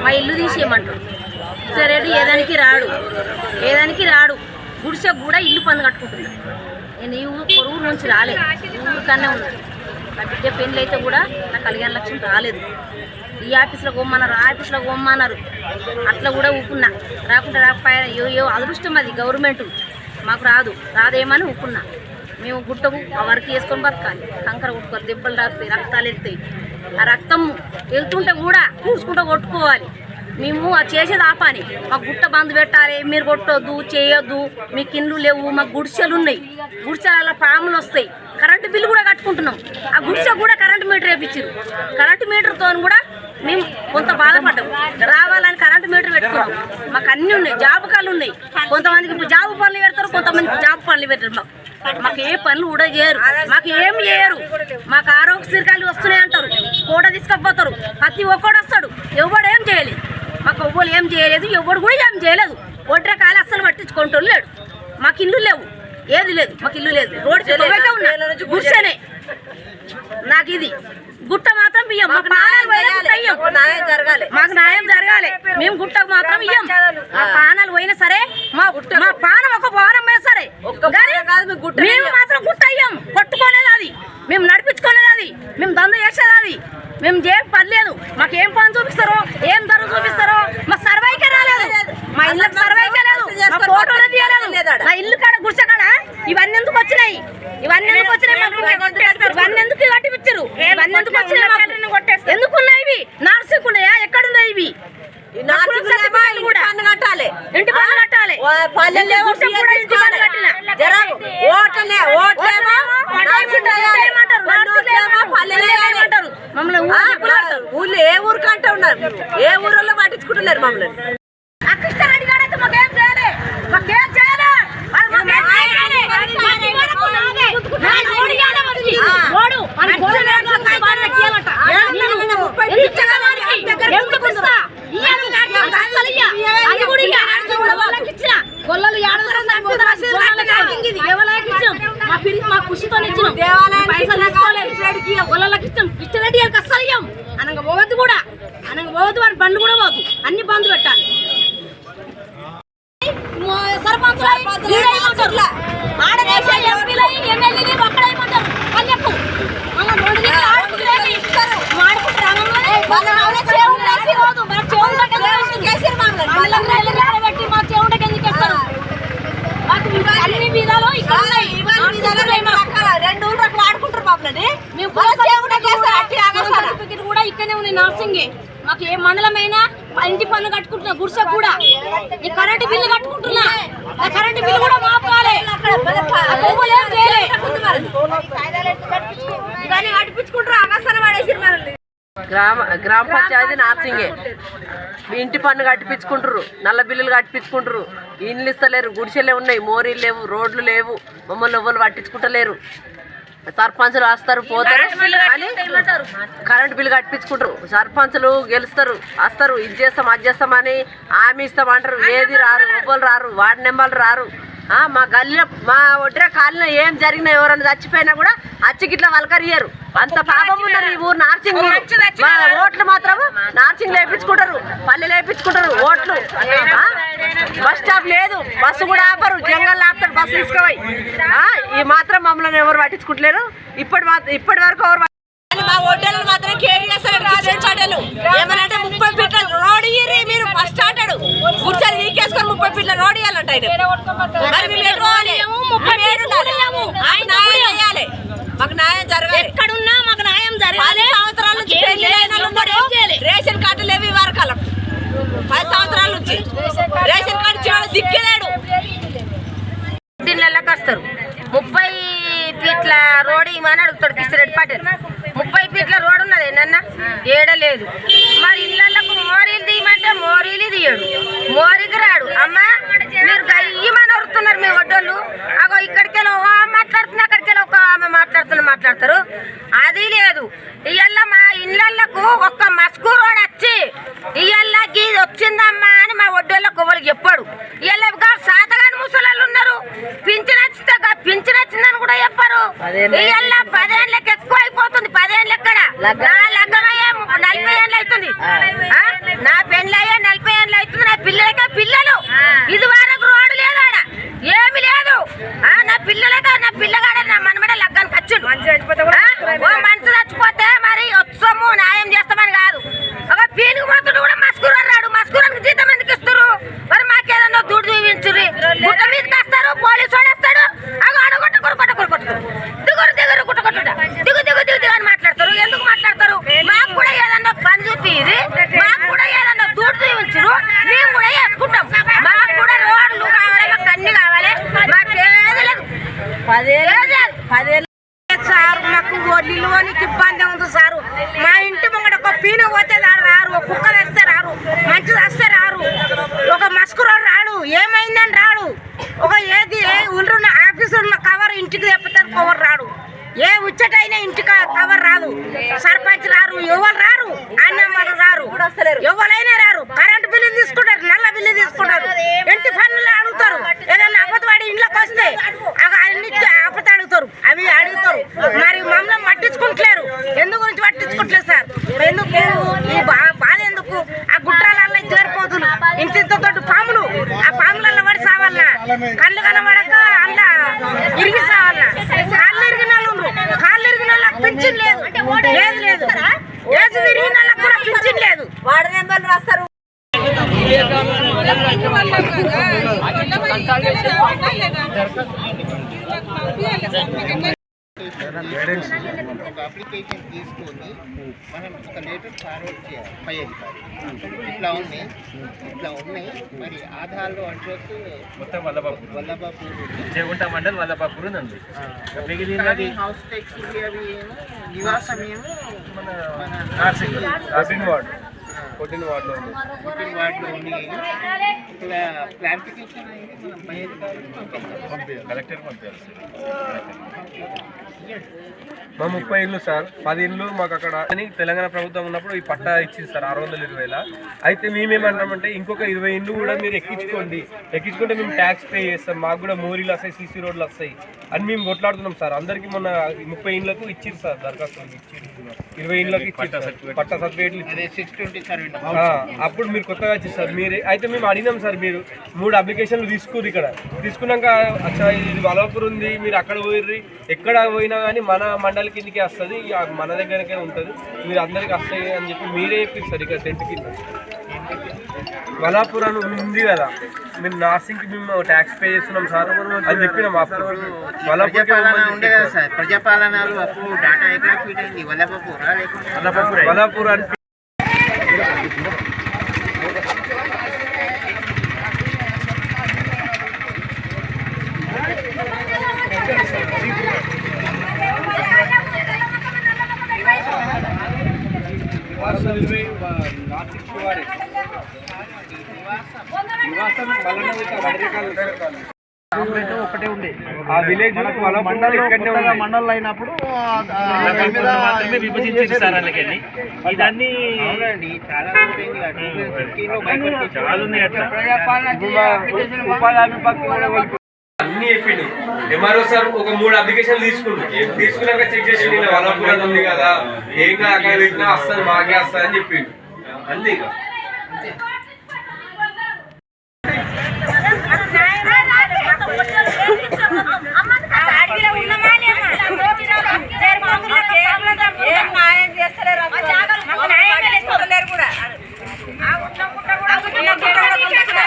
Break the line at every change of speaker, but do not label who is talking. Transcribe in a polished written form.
మా ఇల్లు తీసేయమంటాడు. సరే ఏదానికి రాడు గుడిసె కూడా ఇల్లు పన్ను కట్టుకుంటున్నాడు. నేను ఈ ఊరు నుంచి రాలేదు, ఊరికన్నా ఉన్నాను. నా బిడ్డ పెళ్ళి అయితే కూడా నాకు 15 లక్షలు రాలేదు. ఈ ఆఫీస్లో కొమ్మన్నారు, ఆఫీస్లో కొమ్మన్నారు, అట్లా కూడా ఊపుకున్నా. రాకుండా రాకపోయా ఏ అదృష్టం అది, గవర్నమెంట్ మాకు రాదేమని ఊపుకున్నా. మేము గుట్టకు ఆ వర్క్ వేసుకొని బతకాలి. కంకర కొట్టుకోవాలి, దెబ్బలు రాస్తాయి, రక్తాలు వెళ్తాయి. ఆ రక్తం వెళ్తుంటే కూడా చూసుకుంటూ కొట్టుకోవాలి. మేము అది చేసేది ఆపాని. మాకు గుట్ట బంద్ పెట్టాలి, మీరు కొట్టొద్దు, చేయొద్దు, మీకు ఇండ్లు లేవు, మాకు గుడిసెలు ఉన్నాయి, గుడిసెల పాములు వస్తాయి. కరెంటు బిల్లు కూడా కట్టుకుంటున్నాం. ఆ గుడిసె కూడా కరెంటు మీటర్ వేయించారు. కరెంటు మీటర్తో కూడా మేము కొంత బాధపడ్డాం. రావాలని కరెంటు మీటర్ పెట్టుకున్నాం. మాకు అన్నీ ఉన్నాయి, జాబ్ కార్డులు ఉన్నాయి. కొంతమందికి ఇప్పుడు జాబ్ పనులు పెడతారు, కొంతమందికి జాబ్ పనులు పెట్టారు. మాకు ఏ పనులు కూడా చేయరు, మాకు ఏం చేయరు. మాకు ఆరోగ్యశ్రీకాలు వస్తున్నాయి అంటారు, ఫోటో తీసుకపోతారు. ప్రతి ఒక్కడు వస్తాడు, ఎవడు ఏం చేయలేదు. మాకు ఎవ్వరు ఏం చేయలేదు, ఎవడు కూడా ఏం చేయలేదు. ఒడ్రే కాలు అస్సలు పట్టించుకుంటూ లేడు. మాకు ఇల్లు లేవు, ఏది లేదు, మాకు ఇల్లు లేదు. రోడ్డు గుడిసెనే. నాకు ఇది గుట్ట మాత్రం బియ్యం, మాకు న్యాయం జరగాలి. మేము గుట్టకు మాత్రం ఇయ్యం. మా పానాలు పోయినా సరే, మా పానం ఒక వారం పోయినా సరే, మేము మాత్రం గుట్ట అయ్యాం. కొట్టుకోలేదు అది, మేము నడిపించుకోలేదు అది, మేము దంద చేసేది అది. మేము ఏం పని లేదు. మాకు ఏం పని చూపిస్తారో, ఏం ధర చూపిస్తారో, మా సర్వైకే రాలేదు. మా ఇళ్ళకి సర్వైకే లేదు, మా ఫోటోలు తీయలేదు. నా ఇల్లు కాడ గుడిసె కాడ ఇవన్నీ ఎందుకు వచ్చినాయి? ఇవన్నీ ఎందుకు వచ్చినాయి? ఇవన్నీ ఎందుకు కట్టిపించారు? ఇవన్నీ ఎందుకు వచ్చినాయి? ఎందుకున్నాయి ఇవి? నార్సింగ్ ఉన్నాయా? ఎక్కడున్నాయి ఇవి? కట్టాలి, ఇంటి పన్ను కట్టాలి.
ఊళ్ళో ఏ ఊరు కంటే ఉన్నారు, ఏ ఊళ్ళో పట్టించుకుంటున్నారు మమ్మల్ని.
మా ఖుషితో అసలు అనగా పోవద్దు కూడా, అనగా పోవద్దు, వారి బండ్లు కూడా పోవద్దు, అన్ని బంద్ పెట్టాలి. సర్పంచ్ కూడా ఇక్కడనే ఉన్నాయి. నర్సింగే మాకు ఏ మండలమైనా ఇంటి పన్ను కట్టుకుంటున్నా, గుడిసె కూడా ఈ కరెంటు బిల్లు కట్టుకుంటున్నా. కరెంటు బిల్లు కూడా మాపాలి.
గ్రామ పంచాయతీ నార్సింగే ఇంటి పన్ను కట్టిపించుకుంటారు, నల్ల బిల్లులు కట్టిపించుకుంటారు. ఇండ్లు ఇస్తలేరు, గుడిసెలే ఉన్నాయి, మోరీలు లేవు, రోడ్లు లేవు. మమ్మల్ని ఎవ్వరు పట్టించుకుంటలేరు. సర్పంచులు వస్తారు పోతారు అని కరెంటు బిల్లు కట్టించుకుంటారు. సర్పంచులు గెలుస్తారు, వస్తారు, ఇది చేస్తాం అది చేస్తామని హామీ ఇస్తామంటారు. ఏది రారు, ఎవ్వరు రారు, వార్డు నెంబర్లు రారు. మా గల్లీలో మా ఒడ్రే కాలనీలో ఏం జరిగినా, ఎవరైనా చచ్చిపోయినా కూడా అచ్చిగిట్లా వలకరియరు. అంత పాపం ఉన్నారు ఈ ఊరు నార్సింగ్ ఊరు. మా ఓట్లు మాత్రం నార్సింగ్ లేపించుకుంటారు, పల్లె లేపించుకుంటారు. ఓట్లు బస్ స్టాప్ లేదు, బస్సు కూడా ఆపరు, జంగల్ ఆపుతారు బస్సు తీసుకుపోయి. ఈ మాత్రం మమ్మల్ని ఎవరు పట్టించుకుంటలేరు. ఇప్పటి వరకు ఎవరు మా ఓటర్లు మాత్రం కేర్ చేస్తారు. ఏమనంటే 30 ఫీట్ల రోడ్ ఇయ్యి, మీరు ఫస్ట్ అంటాడు కూర్చొని వీకేసుకొని 30 ఫీట్ల రోడ్ ఇవ్వాలంట. మాకు న్యాయం జరగాలి, ఎక్కడున్నా మాకు న్యాయం జరగాలి. 10 సంవత్సరాల నుంచి రేషన్ కార్డు లేవు ఈ వరకాలం. 10 సంవత్సరాల నుంచి రేషన్ కార్డు ఇచ్చిన దిక్కలేడు. నెలకు వస్తారు 30 ఫీట్ల రోడ్ ఇమని అడుగుతాడు కిసిరెడ్డి పటేల్. 30 ఫీట్ల రోడ్ ఉన్నది నన్న ఏడలేదు. మరి ఇళ్ళకు మోరీలు తీయమంటే మోరీలు తీయడు, మోరీకి రాడు. అమ్మ మీరు గయ్యమని వరుతున్నారు మీ ఒడ్డోళ్ళు. అగో ఇక్కడికెళ్ళి మాట్లాడుతున్నా, అక్కడికెళ్ళి ఒక ఆమె మాట్లాడతారు. అది లేదు. ఇవాళ మా ఇళ్ళకు ఒక్క మస్కు రోడ్ వచ్చి ఇవాళ గీది వచ్చిందమ్మా అని మా ఒడ్డోళ్ళకు ఎవరికి చెప్పాడు. ఇవాళ సాతగాని ముసలాళ్ళు ఉన్నారు, పింఛన్ వచ్చిందని కూడా చెప్పారు. ఇవాళ 10 ఏళ్ళకి ఎక్కువ అయిపోతుంది. 10 ఏళ్ళు ఎక్కడ, నా లగ్గమయ్యే 40 ఏళ్ళు అవుతుంది.
నా పెళ్ళి అయ్యే 40 ఏళ్ళు అవుతుంది, నా పిల్లలకే పిల్లలు. ఇది వరకు రోడ్డు లేదు, ఆడ ఏమి లేదు. నా పిల్లలకే నా పిల్లగాడ నా మనమడ లగ్గానికి వచ్చిండు. మంచి చచ్చిపోతే మరి వచ్చాము న్యాయం చేస్తామని కాదు. ఒక పీనుగు పోతుడు కూడా మస్కూరు రాడు. మస్కూరానికి జీతం ఎందుకు ఇస్తారు? మరి మాకేదన్నా దుడ్డు చూపించుర్రి. గుట్ట మీదకి వస్తారు, పోలీసు వాడు వస్తాడు, అడగొట్ట కొట్టుకుంటారు. దిగురు దిగురు గుట్టకొట్టుట దిగు దిగు దిగు దిగు అని మాట్లాడతారు. ఎందుకు మాట్లాడతారు? మాకు కూడా ఏదన్నా పని చూపిది, మాకు కూడా ఏదన్నా దుడ్డు చూపించరు, మేము కూడా వేసుకుంటాం. మాకు కూడా రోడ్లు కావాలి, మాకు అన్ని కావాలి. మాకేది లేదు. 10 ఏళ్ళు సార్ మాకు నిలువనికి ఇబ్బంది ఉంది సారు. మా ఇంటి ముంగట ఒక పీను పోతే రారు, ఒక కుక్క తెస్తే రారు, మంచిది వస్తే రారు, ఒక మస్కురు రాడు, ఏమైందని రాడు, ఒక ఏది ఉన్న ఆఫీసులో ఉన్న కవర్ ఇంటికి తెప్పితే కవర్ రాడు, ఏ ఉచ్చటైనా ఇంటికి కవర్ రాదు, సర్పంచ్ రారు, ఎవరు రారు, అన్నమ్మలు రారు, ఎవరైనా రారు. కరెంటు బిల్లు తీసుకుంటారు, నల్ల బిల్లు తీసుకుంటారు, ఇంటి పన్నులు అడుగుతారు. ఏదైనా అబద్ధపడి ఇంట్లోకి వస్తే అన్ని అబద్ధ అడుగుతారు, అవి అడుగుతారు. మరి మమ్మల్ని పట్టించుకుంటలేరు. ఎందు గురించి పట్టించుకుంటలేదు సార్? ఎందుకు ఈ బాధ ఎందుకు? ఆ గుట్రాలలో చేరిపోతులు, ఇంటితో పాములు, ఆ పాములలో పడి సావాలన్నా, కళ్ళు కనబడక అందులో ఇరిగి సావాలన్నా. కాళ్ళు ఇరిగిన వాళ్ళు, కాళ్ళు ఇరిగిన వాళ్ళకి పింఛన్ లేదు, ఏది లేదు. ఏది ఇరిగిన వాళ్ళకి కూడా పింఛన్ లేదు. వార్డు నెంబర్లు రాస్తారు.
ఒక అప్లికేషన్ తీసుకొని మనం ఒక లెటర్ ఫార్వర్డ్ చేయాలి పై అధికారి. ఇట్లా ఉన్నాయి మరి ఆధార్లో అడ్రస్
మొత్తం
వల్లభాపూర్
జయగుంట మండల్ వల్లభాపూర్ ఉంది. మిగిలినది
హౌస్ ట్యాక్స్ అవి ఏమో నివాసం ఏమో
మన నార్సింగ్ వార్డ్ 14 వార్డులో ఉంది.
14 వార్డులో ఉంది. ఇక్కడ క్లారిఫికేషన్ అయితే మనం పై అధికారులు
కలెక్టర్ పంపించాలి. మా 30 ఇళ్ళు సార్, 10 ఇళ్ళు మాకు అక్కడ అని తెలంగాణ ప్రభుత్వం ఉన్నప్పుడు ఈ పట్టా ఇచ్చింది సార్ 620,000. అయితే మేమేమంటామంటే ఇంకొక 20 ఇళ్ళు కూడా మీరు ఎక్కించుకుంటే మేము ట్యాక్స్ పే చేస్తాం, మాకు కూడా మోరీలు వస్తాయి, సీసీ రోడ్లు వస్తాయి అని మేము కొట్లాడుతున్నాం సార్. అందరికీ మొన్న 30 ఇళ్ళకు ఇచ్చింది సార్ దరఖాస్తు, 20 ఇళ్ళకి ఇచ్చింది పట్టా సర్టిఫికేట్లు ఇచ్చింది. అప్పుడు మీరు కొత్తగా వచ్చింది సార్. మీరే అయితే మేము అడిగినాం సార్, మీరు 3 అప్లికేషన్లు తీసుకుర్రు. ఇక్కడ తీసుకున్నాక అచ్చా ఇది వల్లభాపూర్ ఉంది, మీరు అక్కడ పోయిర్రి, ఎక్కడ పోయినా కానీ మన మండలి కిందకి వస్తుంది, మన దగ్గరకే ఉంటుంది, మీరు అందరికి వస్తాయి అని చెప్పి మీరే చెప్పారు సార్. ఇక్కడ టెంట్ కింద వల్లభాపూర్ అని ఉంది కదా, మేము నార్సింగ్కి మేము ట్యాక్స్ పే చేస్తున్నాం సార్ అని చెప్పినాం.
ప్రజాపాలనలు అప్పుడు డాటా ఎక్కడ ఫీట్ అయింది?
వల్లభాపూర్ అని
ఒకటే ఉండే
ఆ విలేజ్
మండలం అయినప్పుడు
మాత్రమే విభజించారు సార్. అందుకని ఇదన్నీ
చాలా
అన్ని చెప్పిండు. ఎంఆర్ఓ సార్ ఒక 3 అప్లికేషన్లు తీసుకున్నాక చెక్ చేసి వల్లభాపూర్ ఉంది కదా, ఏం అక్కడ పెట్టినా వస్తుంది, మాకే వస్తుంది అని చెప్పిండు. అంతే ఇక
న్యాయం చేస్తలేరు.